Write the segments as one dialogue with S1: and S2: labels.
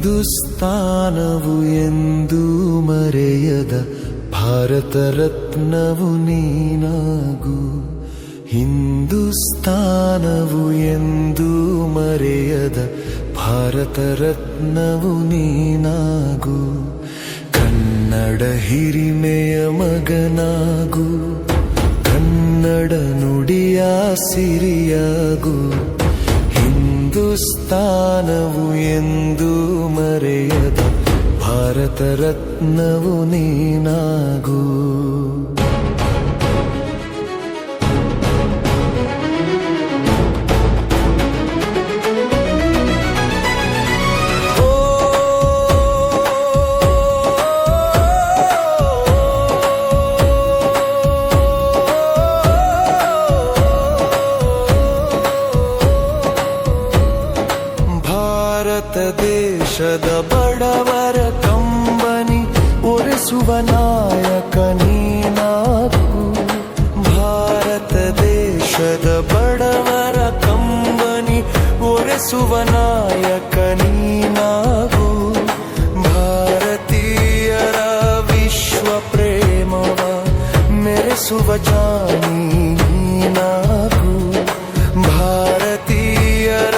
S1: ಹಿಂದೂಸ್ತಾನವು ಎಂದೂ ಮರೆಯದ ಭಾರತ ರತ್ನವು ನೀನಾಗು. ಹಿಂದೂಸ್ತಾನವು ಎಂದೂ ಮರೆಯದ ಭಾರತ ರತ್ನವು ನೀನಾಗು. ಕನ್ನಡ ಹಿರಿಮೆಯ ಮಗನಾಗು, ಕನ್ನಡ ನುಡಿಯ ಸಿರಿಯಾಗು. ಹಿಂದೂಸ್ತಾನವು ಎಂದೂ ಮರೆಯದ ಭಾರತ ರತ್ನವು ನೀನಾಗು. ಭಾರತ ದೇಶದ ಬಡವರ ಕಂಬನಿ ಒರೆಸುವ ನಾಯಕ ನೀನಾಗು. ಭಾರತ ದೇಶದ ಬಡವರ ಕಂಬನಿ ಒರೆಸುವ ನಾಯಕ ನೀನಾಗು. ಭಾರತೀಯರ ವಿಶ್ವ ಪ್ರೇಮವ ಮೆರೆಸುವ ಜಾನಿ ನೀನಾಗು. ಭಾರತೀಯರ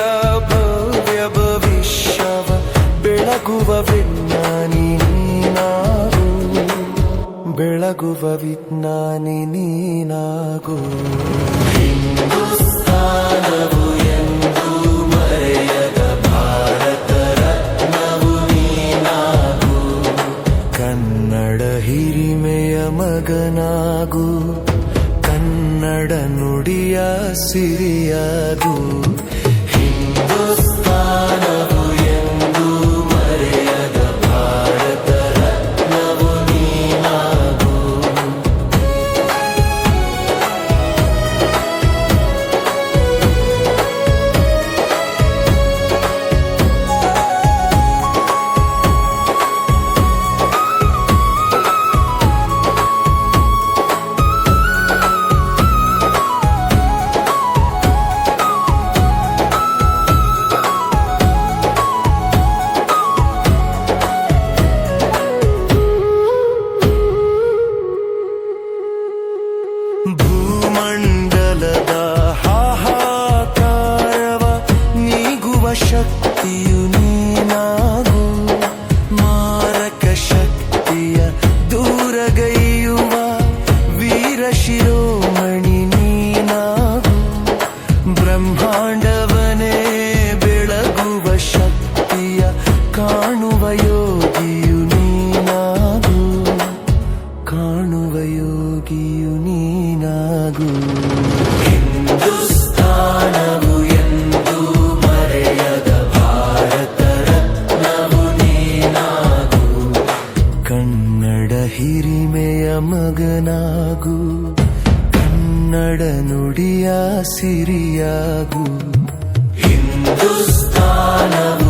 S1: ಬೆಳಗುವ ವಿಜ್ಞಾನಿ ನೀನಾಗು, ಬೆಳಗುವ ವಿಜ್ಞಾನಿ ನೀನಾಗು. ಹಿಂದೂಸ್ತಾನವು ಎಂದೂ ಮರೆಯದ ಭಾರತ ರತ್ನವು ನೀನಾಗು. ಕನ್ನಡ ಹಿರಿಮೆಯ ಮಗನಾಗು, ಕನ್ನಡ ನುಡಿಯ ಸಿರಿಯಾಗು. ಹಿಂದೂಸ್ತಾನವು ಭೂಮಂಡಲದ ಹಾಹಾಕಾರವ ನೀಗುವ ಶಕ್ತಿಯು ನೀನಾಗು. ಮಾರಕ ಶಕ್ತಿಯ ದೂರಗೈಯುವ ವೀರ ಶಿರೋಮಣಿ ನೀನಾಗು. ಬ್ರಹ್ಮಾಂಡವನೇ ಬೆಳಗುವ ಶಕ್ತಿಯ ಕಾಣುವ ಯೋಗಿಯು ನೀನಾಗು, ಕಾಣುವ ಯೋಗಿಯು ನೀನಾಗು. ಹಿಂದೂಸ್ತಾನವು ಎಂದೂ ಮರೆಯದ ಭಾರತ ರತ್ನವು ನೀನಾಗು. ಕನ್ನಡ ಹಿರಿಮೆಯ ಮಗನಾಗು, ಕನ್ನಡ ನುಡಿಯ ಸಿರಿಯಾಗು. ಹಿಂದೂಸ್ತಾನವು